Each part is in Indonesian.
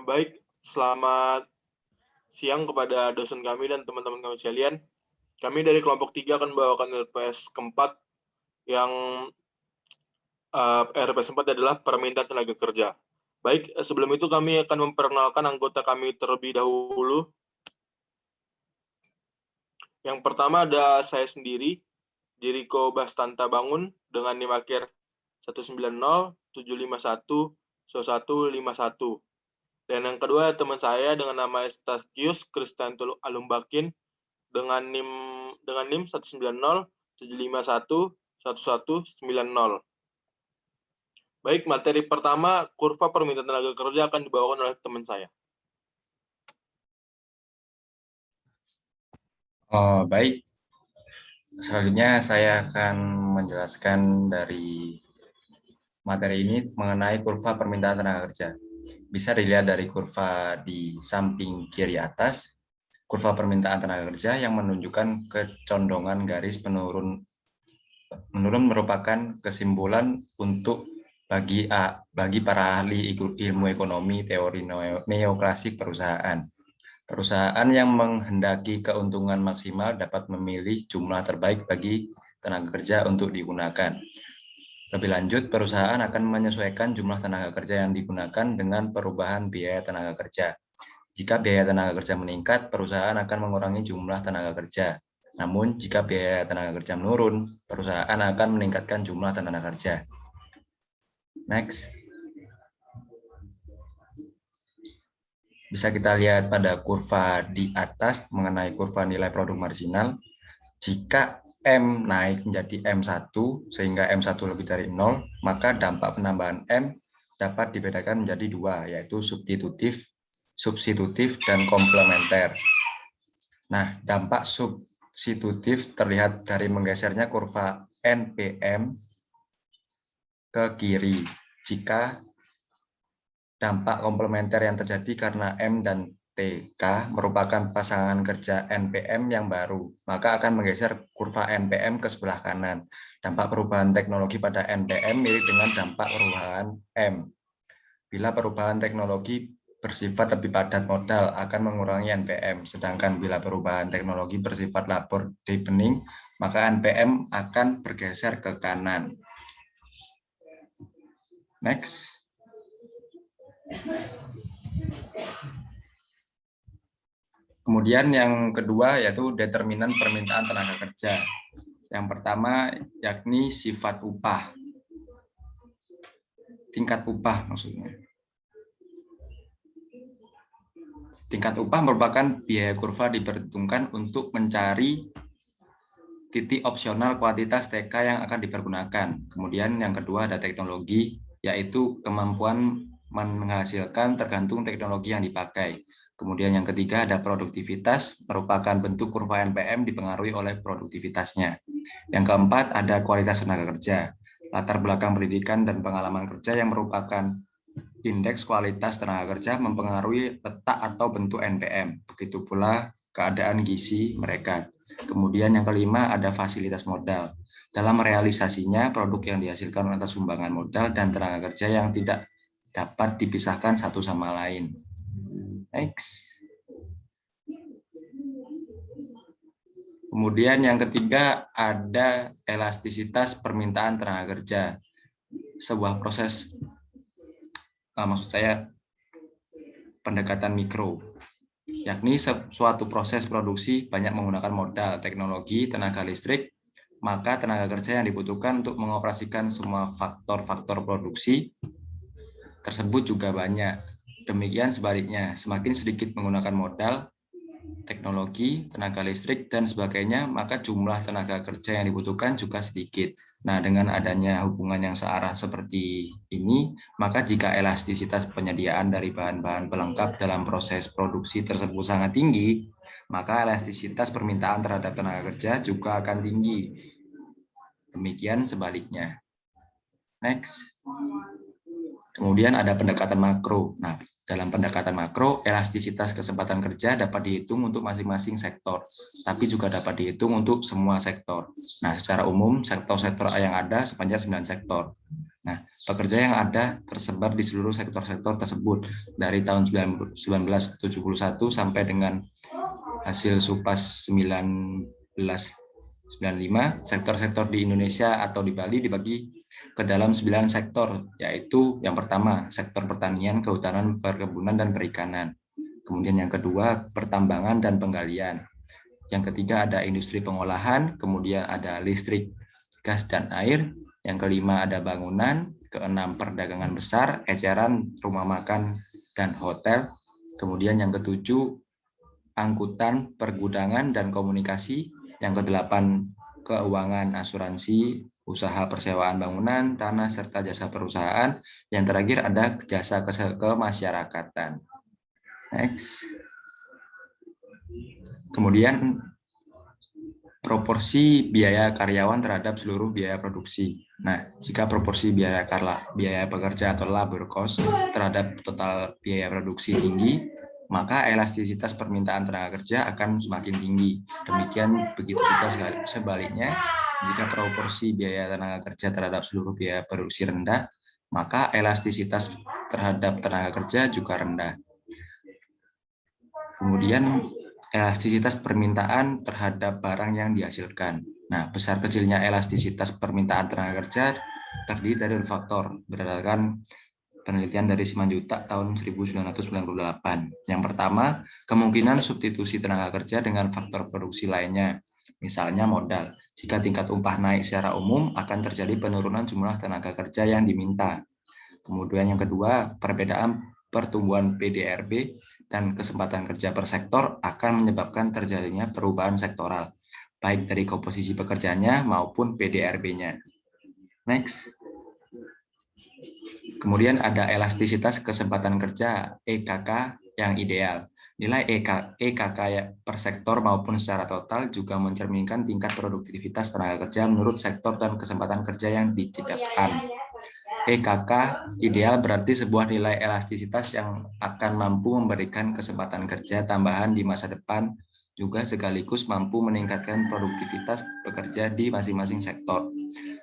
Baik, selamat siang kepada dosen kami dan teman-teman kami sekalian. Kami dari kelompok 3 akan membawakan RPS keempat yang RPS 4 adalah permintaan tenaga kerja. Baik, sebelum itu kami akan memperkenalkan anggota kami terlebih dahulu. Yang pertama ada saya sendiri, Jericho Bastanta Bangun, dengan NIM akhir 19075111151. Dan yang kedua teman saya dengan nama Estachius Kristanto Alumbakin dengan NIM 19075111190. Baik, materi pertama, kurva permintaan tenaga kerja akan dibawakan oleh teman saya. Baik, selanjutnya saya akan menjelaskan dari materi ini mengenai kurva permintaan tenaga kerja. Bisa dilihat dari kurva di samping kiri atas, kurva permintaan tenaga kerja yang menunjukkan kecondongan garis menurun merupakan kesimpulan untuk bagi para ahli ilmu ekonomi teori neoklasik perusahaan. Perusahaan yang menghendaki keuntungan maksimal dapat memilih jumlah terbaik bagi tenaga kerja untuk digunakan. Lebih lanjut, perusahaan akan menyesuaikan jumlah tenaga kerja yang digunakan dengan perubahan biaya tenaga kerja. Jika biaya tenaga kerja meningkat, perusahaan akan mengurangi jumlah tenaga kerja. Namun, jika biaya tenaga kerja menurun, perusahaan akan meningkatkan jumlah tenaga kerja. Next. Bisa kita lihat pada kurva di atas mengenai kurva nilai produk marginal. Jika M naik menjadi M1 sehingga M1 lebih dari 0, maka dampak penambahan M dapat dibedakan menjadi dua, yaitu substitutif dan komplementer. Nah, dampak substitutif terlihat dari menggesernya kurva NPM ke kiri. Jika dampak komplementer yang terjadi karena M dan TK merupakan pasangan kerja NPM yang baru, maka akan menggeser kurva NPM ke sebelah kanan. Dampak perubahan teknologi pada NPM mirip dengan dampak perubahan M. Bila perubahan teknologi bersifat lebih padat modal akan mengurangi NPM, sedangkan bila perubahan teknologi bersifat labor deepening, maka NPM akan bergeser ke kanan. Next. Kemudian yang kedua yaitu determinan permintaan tenaga kerja. Yang pertama yakni sifat upah. Tingkat upah maksudnya. Tingkat upah merupakan biaya kurva diperhitungkan untuk mencari titik opsional kuantitas TK yang akan dipergunakan. Kemudian yang kedua ada teknologi, yaitu kemampuan menghasilkan tergantung teknologi yang dipakai. Kemudian yang ketiga ada produktivitas, merupakan bentuk kurva NPM dipengaruhi oleh produktivitasnya. Yang keempat ada kualitas tenaga kerja, latar belakang pendidikan dan pengalaman kerja yang merupakan indeks kualitas tenaga kerja mempengaruhi letak atau bentuk NPM. Begitu pula keadaan gizi mereka. Kemudian yang kelima ada fasilitas modal. Dalam realisasinya, produk yang dihasilkan atas sumbangan modal dan tenaga kerja yang tidak dapat dipisahkan satu sama lain. Next. Kemudian yang ketiga ada elastisitas permintaan tenaga kerja. Sebuah proses, maksud saya pendekatan mikro, yakni suatu proses produksi banyak menggunakan modal, teknologi, tenaga listrik, maka tenaga kerja yang dibutuhkan untuk mengoperasikan semua faktor-faktor produksi tersebut juga banyak. Demikian sebaliknya, semakin sedikit menggunakan modal, teknologi, tenaga listrik, dan sebagainya, maka jumlah tenaga kerja yang dibutuhkan juga sedikit. Nah, dengan adanya hubungan yang searah seperti ini, maka jika elastisitas penyediaan dari bahan-bahan pelengkap dalam proses produksi tersebut sangat tinggi, maka elastisitas permintaan terhadap tenaga kerja juga akan tinggi. Demikian sebaliknya. Next. Kemudian ada pendekatan makro. Nah, Dalam pendekatan makro, elastisitas kesempatan kerja dapat dihitung untuk masing-masing sektor, tapi juga dapat dihitung untuk semua sektor. Nah, secara umum, sektor-sektor yang ada sepanjang 9 sektor. Nah, pekerja yang ada tersebar di seluruh sektor-sektor tersebut dari tahun 1971 sampai dengan hasil SUPAS 1995, sektor-sektor di Indonesia atau di Bali dibagi ke dalam 9 sektor, yaitu yang pertama, sektor pertanian, kehutanan, perkebunan, dan perikanan. Kemudian yang kedua, pertambangan dan penggalian. Yang ketiga ada industri pengolahan, kemudian ada listrik, gas, dan air. Yang kelima ada bangunan, keenam perdagangan besar, eceran, rumah makan, dan hotel. Kemudian yang ketujuh, angkutan, pergudangan, dan komunikasi. Yang kedelapan, keuangan, asuransi, usaha persewaan bangunan, tanah, serta jasa perusahaan. Yang terakhir ada jasa kemasyarakatan. Next. Kemudian proporsi biaya karyawan terhadap seluruh biaya produksi. Nah, jika proporsi biaya pekerja atau labor cost terhadap total biaya produksi tinggi, maka elastisitas permintaan tenaga kerja akan semakin tinggi. Demikian begitu juga sebaliknya, jika proporsi biaya tenaga kerja terhadap seluruh biaya produksi rendah, maka elastisitas terhadap tenaga kerja juga rendah. Kemudian elastisitas permintaan terhadap barang yang dihasilkan. Nah, besar kecilnya elastisitas permintaan tenaga kerja terdiri dari faktor berdasarkan penelitian dari Simanjuntak tahun 1998. Yang pertama, kemungkinan substitusi tenaga kerja dengan faktor produksi lainnya, misalnya modal. Jika tingkat upah naik secara umum, akan terjadi penurunan jumlah tenaga kerja yang diminta. Kemudian yang kedua, perbedaan pertumbuhan PDRB dan kesempatan kerja per sektor akan menyebabkan terjadinya perubahan sektoral, baik dari komposisi pekerjaannya maupun PDRB-nya. Next. Kemudian ada elastisitas kesempatan kerja EKK yang ideal. Nilai EKK per sektor maupun secara total juga mencerminkan tingkat produktivitas tenaga kerja menurut sektor dan kesempatan kerja yang diciptakan. EKK ideal berarti sebuah nilai elastisitas yang akan mampu memberikan kesempatan kerja tambahan di masa depan, juga sekaligus mampu meningkatkan produktivitas pekerja di masing-masing sektor.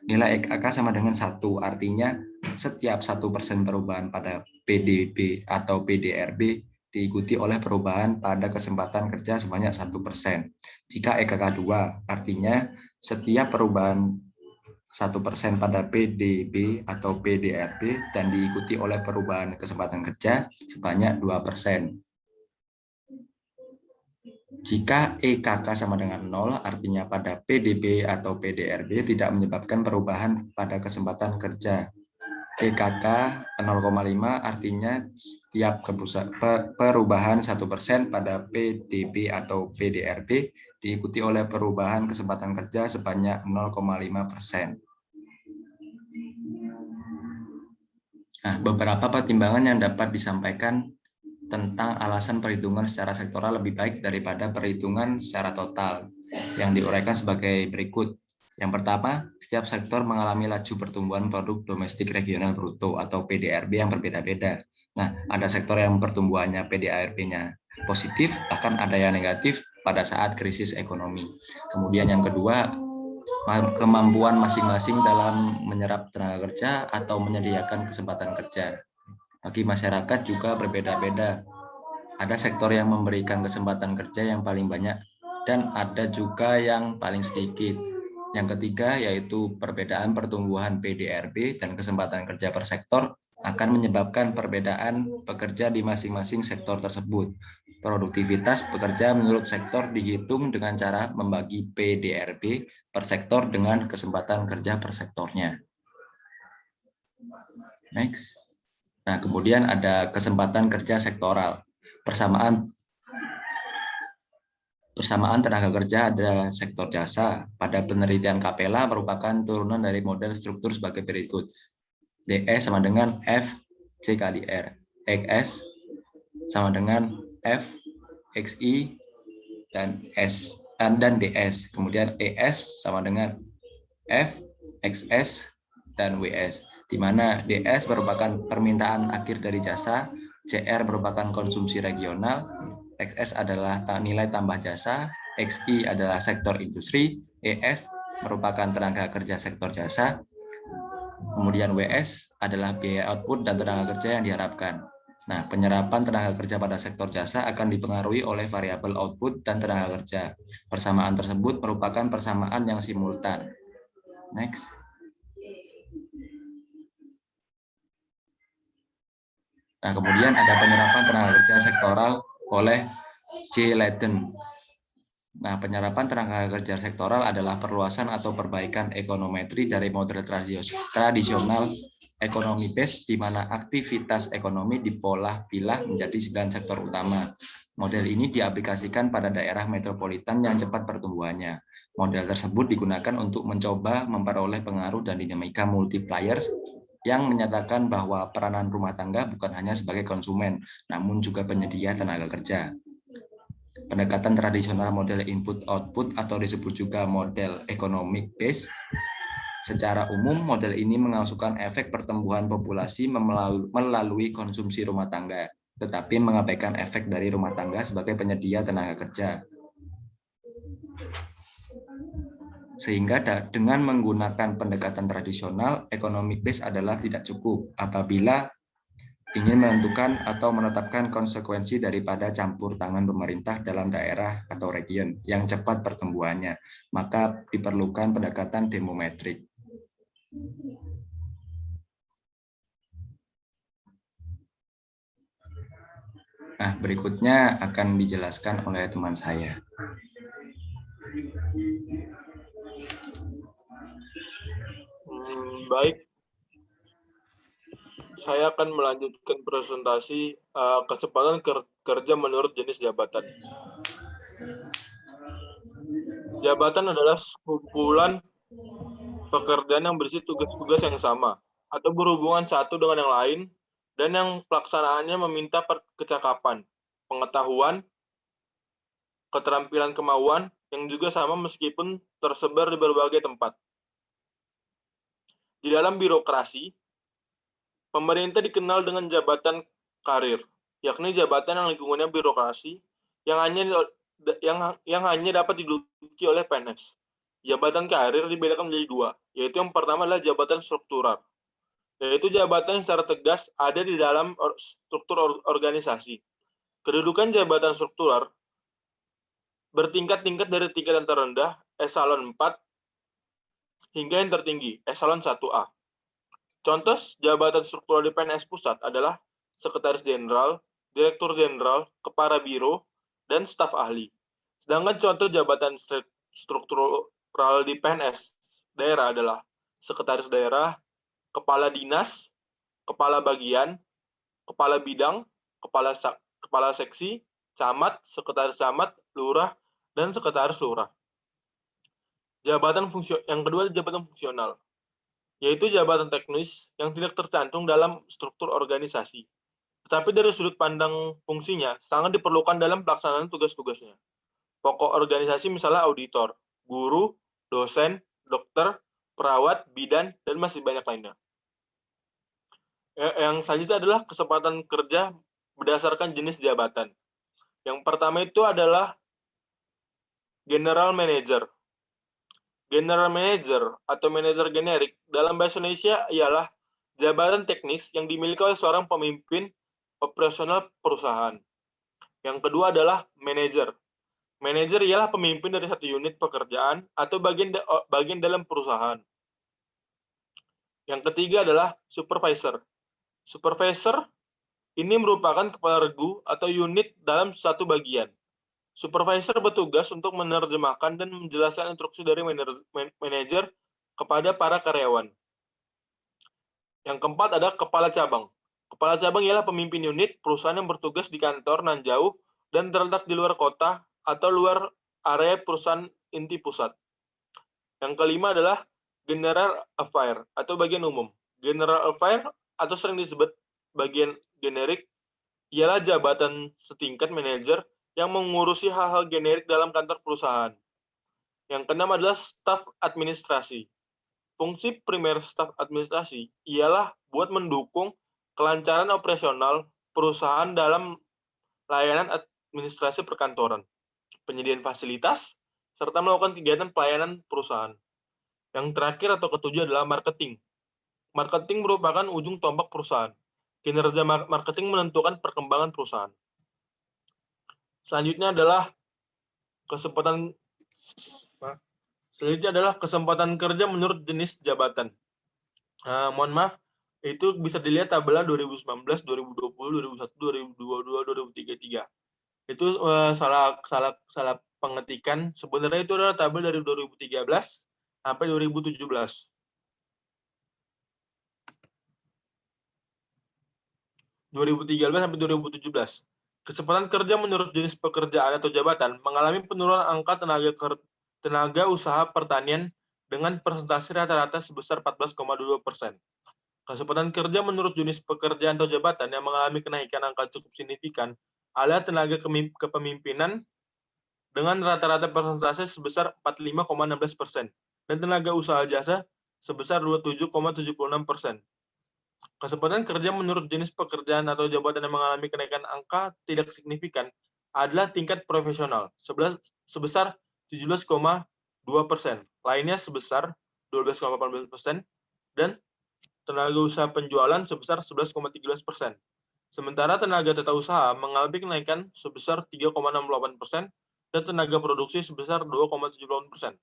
Nilai EKK sama dengan 1, artinya setiap 1% perubahan pada PDB atau PDRB diikuti oleh perubahan pada kesempatan kerja sebanyak 1%. Jika EKK 2, artinya setiap perubahan 1% pada PDB atau PDRB dan diikuti oleh perubahan kesempatan kerja sebanyak 2%. Jika EKK sama dengan 0, artinya pada PDB atau PDRB tidak menyebabkan perubahan pada kesempatan kerja. EKK 0,5 artinya setiap perubahan 1% pada PDB atau PDRB diikuti oleh perubahan kesempatan kerja sebanyak 0,5%. Nah, beberapa pertimbangan yang dapat disampaikan tentang alasan perhitungan secara sektoral lebih baik daripada perhitungan secara total yang diuraikan sebagai berikut. Yang pertama, setiap sektor mengalami laju pertumbuhan produk domestik regional bruto atau PDRB yang berbeda-beda. Nah, ada sektor yang pertumbuhannya PDRB-nya positif, akan ada yang negatif pada saat krisis ekonomi. Kemudian yang kedua, kemampuan masing-masing dalam menyerap tenaga kerja atau menyediakan kesempatan kerja. Bagi masyarakat juga berbeda-beda. Ada sektor yang memberikan kesempatan kerja yang paling banyak dan ada juga yang paling sedikit. Yang ketiga yaitu perbedaan pertumbuhan PDRB dan kesempatan kerja per sektor akan menyebabkan perbedaan pekerja di masing-masing sektor tersebut. Produktivitas pekerja menurut sektor dihitung dengan cara membagi PDRB per sektor dengan kesempatan kerja per sektornya. Next. Nah, kemudian ada kesempatan kerja sektoral. Persamaan tenaga kerja ada sektor jasa. Pada penelitian Capella merupakan turunan dari model struktur sebagai berikut. DS sama dengan F C kali R. XS sama dengan F XI dan S dan DS. Kemudian ES sama dengan F XS dan WS, di mana DS merupakan permintaan akhir dari jasa, CR merupakan konsumsi regional, XS adalah nilai tambah jasa, XI adalah sektor industri, ES merupakan tenaga kerja sektor jasa, kemudian WS adalah biaya output dan tenaga kerja yang diharapkan. Nah, penyerapan tenaga kerja pada sektor jasa akan dipengaruhi oleh variabel output dan tenaga kerja. Persamaan tersebut merupakan persamaan yang simultan. Next. Nah, kemudian ada penyerapan tenaga kerja sektoral oleh J. Leiden. Nah, penyerapan tenaga kerja sektoral adalah perluasan atau perbaikan ekonometri dari model tradisional ekonomi base, di mana aktivitas ekonomi dipilah menjadi 9 sektor utama. Model ini diaplikasikan pada daerah metropolitan yang cepat pertumbuhannya. Model tersebut digunakan untuk mencoba memperoleh pengaruh dan dinamika multipliers yang menyatakan bahwa peranan rumah tangga bukan hanya sebagai konsumen, namun juga penyedia tenaga kerja. Pendekatan tradisional model input-output atau disebut juga model economic base. Secara umum, model ini mengasumsikan efek pertumbuhan populasi melalui konsumsi rumah tangga, tetapi mengabaikan efek dari rumah tangga sebagai penyedia tenaga kerja. Sehingga dengan menggunakan pendekatan tradisional, economic base adalah tidak cukup apabila ingin menentukan atau menetapkan konsekuensi daripada campur tangan pemerintah dalam daerah atau region yang cepat pertumbuhannya, maka diperlukan pendekatan demometrik. Nah, berikutnya akan dijelaskan oleh teman saya. Baik, saya akan melanjutkan presentasi kesempatan kerja menurut jenis jabatan. Jabatan adalah kumpulan pekerjaan yang berisi tugas-tugas yang sama atau berhubungan satu dengan yang lain dan yang pelaksanaannya meminta kecakapan, pengetahuan, keterampilan, kemauan yang juga sama meskipun tersebar di berbagai tempat. Di dalam birokrasi, pemerintah dikenal dengan jabatan karir, yakni jabatan yang lingkungannya birokrasi yang hanya dapat diduduki oleh PNS. Jabatan karir dibedakan menjadi dua, yaitu yang pertama adalah jabatan struktural, yaitu jabatan yang secara tegas ada di dalam struktur organisasi. Kedudukan jabatan struktural bertingkat-tingkat dari tingkat yang terendah, eselon 4, hingga yang tertinggi, eselon 1A. Contoh jabatan struktural di PNS Pusat adalah Sekretaris Jenderal, Direktur Jenderal, Kepala Biro, dan staf ahli. Sedangkan contoh jabatan struktural di PNS daerah adalah Sekretaris Daerah, Kepala Dinas, Kepala Bagian, Kepala Bidang, Kepala Seksi, Camat, Sekretaris Camat, Lurah, dan Sekretaris Lurah. Yang kedua jabatan fungsional, yaitu jabatan teknis yang tidak tercantum dalam struktur organisasi. Tetapi dari sudut pandang fungsinya, sangat diperlukan dalam pelaksanaan tugas-tugasnya. Pokok organisasi misalnya auditor, guru, dosen, dokter, perawat, bidan, dan masih banyak lainnya. Yang selanjutnya adalah kesempatan kerja berdasarkan jenis jabatan. Yang pertama itu adalah General Manager. General Manager atau manajer generik dalam bahasa Indonesia ialah jabatan teknis yang dimiliki oleh seorang pemimpin operasional perusahaan. Yang kedua adalah manajer. Manajer ialah pemimpin dari satu unit pekerjaan atau bagian dalam perusahaan. Yang ketiga adalah supervisor. Supervisor ini merupakan kepala regu atau unit dalam satu bagian. Supervisor bertugas untuk menerjemahkan dan menjelaskan instruksi dari manajer kepada para karyawan. Yang keempat ada kepala cabang. Kepala cabang ialah pemimpin unit perusahaan yang bertugas di kantor nan jauh dan terletak di luar kota atau luar area perusahaan inti pusat. Yang kelima adalah General Affair atau bagian umum. General Affair atau sering disebut bagian generik ialah jabatan setingkat manajer yang mengurusi hal-hal generik dalam kantor perusahaan. Yang keenam adalah staf administrasi. Fungsi primer staf administrasi ialah buat mendukung kelancaran operasional perusahaan dalam layanan administrasi perkantoran, penyediaan fasilitas, serta melakukan kegiatan pelayanan perusahaan. Yang terakhir atau ketujuh adalah marketing. Marketing merupakan ujung tombak perusahaan. Kinerja marketing menentukan perkembangan perusahaan. Selanjutnya adalah kesempatan kerja menurut jenis jabatan. Mohon maaf, itu bisa dilihat tabel 2019, 2020, 2021, 2022, 2023. Itu salah pengetikan. Sebenarnya itu adalah tabel dari 2013 sampai 2017. sampai 2017. Kesempatan kerja menurut jenis pekerjaan atau jabatan mengalami penurunan angka tenaga usaha pertanian dengan persentase rata-rata sebesar 14,2%. Kesempatan kerja menurut jenis pekerjaan atau jabatan yang mengalami kenaikan angka cukup signifikan adalah tenaga kepemimpinan dengan rata-rata persentase sebesar 45,16% dan tenaga usaha jasa sebesar 27,76%. Kesempatan kerja menurut jenis pekerjaan atau jabatan yang mengalami kenaikan angka tidak signifikan adalah tingkat profesional sebesar 17,2%, lainnya sebesar 12,18%, dan tenaga usaha penjualan sebesar 11,13%. Sementara tenaga tata usaha mengalami kenaikan sebesar 3,68% dan tenaga produksi sebesar 2,78%.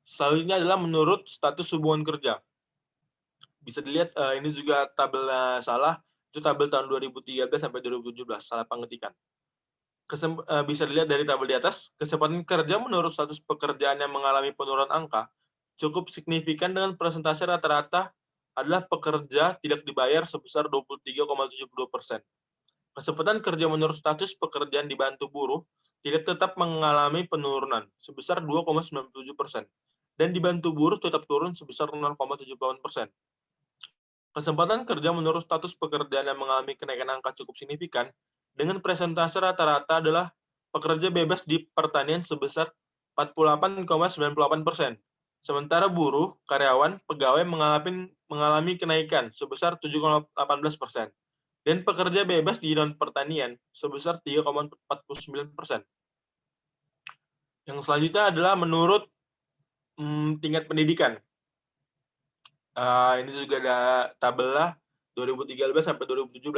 Selanjutnya adalah menurut status hubungan kerja. Bisa dilihat ini juga tabelnya salah, itu tabel tahun 2013 sampai 2017, salah pengetikan. Bisa dilihat dari tabel di atas, kesempatan kerja menurut status pekerjaan yang mengalami penurunan angka cukup signifikan dengan persentase rata-rata adalah pekerja tidak dibayar sebesar 23,72%. Kesempatan kerja menurut status pekerjaan dibantu buruh tidak tetap mengalami penurunan sebesar 2,97%, dan dibantu buruh tetap turun sebesar 0,78%. Kesempatan kerja menurut status pekerjaan yang mengalami kenaikan angka cukup signifikan dengan persentase rata-rata adalah pekerja bebas di pertanian sebesar 48,98%. Sementara buruh, karyawan, pegawai mengalami kenaikan sebesar 7,18%. Dan pekerja bebas di non-pertanian sebesar 3,49%. Yang selanjutnya adalah menurut tingkat pendidikan. Ini juga ada tabel 2013 sampai 2017.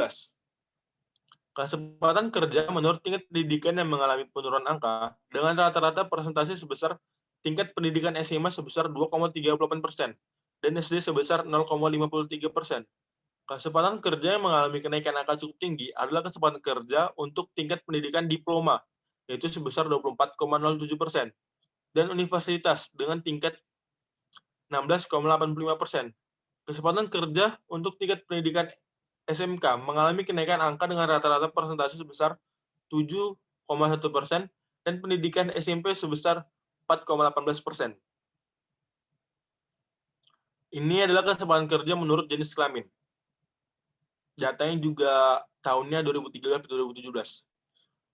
Kesempatan kerja menurut tingkat pendidikan yang mengalami penurunan angka dengan rata-rata persentase sebesar tingkat pendidikan SMA sebesar 2,38% dan SD sebesar 0,53%. Kesempatan kerja yang mengalami kenaikan angka cukup tinggi adalah kesempatan kerja untuk tingkat pendidikan diploma, yaitu sebesar 24,07%, dan universitas dengan tingkat 16,85%. Kesempatan kerja untuk tingkat pendidikan SMK mengalami kenaikan angka dengan rata-rata persentase sebesar 7,1% dan pendidikan SMP sebesar 4,18%. Ini adalah kesempatan kerja menurut jenis kelamin. Datanya juga tahunnya 2013-2017.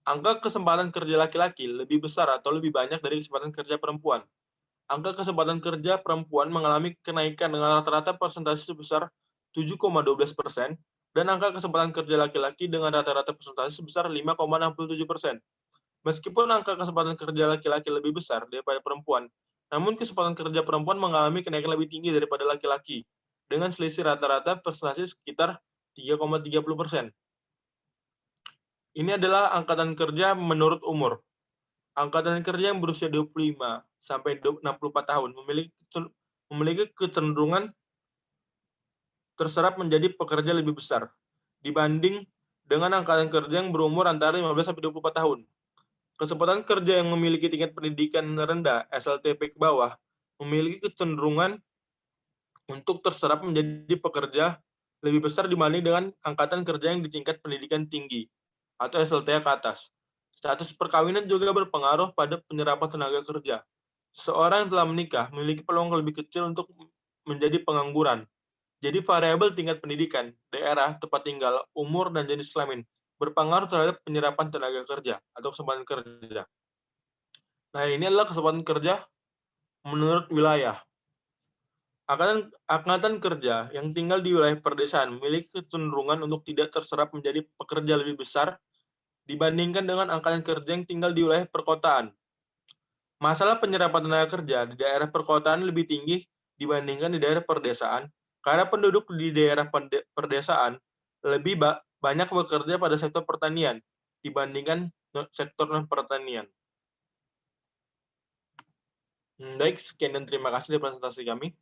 Angka kesempatan kerja laki-laki lebih besar atau lebih banyak dari kesempatan kerja perempuan. Angka kesempatan kerja perempuan mengalami kenaikan dengan rata-rata persentase sebesar 7,12%, dan angka kesempatan kerja laki-laki dengan rata-rata persentase sebesar 5,67%. Meskipun angka kesempatan kerja laki-laki lebih besar daripada perempuan, namun kesempatan kerja perempuan mengalami kenaikan lebih tinggi daripada laki-laki, dengan selisih rata-rata persentase sekitar 3,30%. Ini adalah angkatan kerja menurut umur. Angkatan kerja yang berusia 25 sampai 64 tahun memiliki kecenderungan terserap menjadi pekerja lebih besar dibanding dengan angkatan kerja yang berumur antara 15 sampai 24 tahun. Kesempatan kerja yang memiliki tingkat pendidikan rendah (SLTP) ke bawah memiliki kecenderungan untuk terserap menjadi pekerja lebih besar dibanding dengan angkatan kerja yang di tingkat pendidikan tinggi atau SLTA ke atas. Status perkawinan juga berpengaruh pada penyerapan tenaga kerja. Seseorang yang telah menikah memiliki peluang lebih kecil untuk menjadi pengangguran. Jadi variabel tingkat pendidikan, daerah, tempat tinggal, umur, dan jenis kelamin berpengaruh terhadap penyerapan tenaga kerja atau kesempatan kerja. Nah, ini adalah kesempatan kerja menurut wilayah. Angkatan kerja yang tinggal di wilayah perdesaan memiliki kecenderungan untuk tidak terserap menjadi pekerja lebih besar dibandingkan dengan angkatan kerja yang tinggal di wilayah perkotaan. Masalah penyerapan tenaga kerja di daerah perkotaan lebih tinggi dibandingkan di daerah perdesaan, karena penduduk di daerah perdesaan lebih banyak bekerja pada sektor pertanian dibandingkan sektor non-pertanian. Baik, sekian dan terima kasih dari presentasi kami.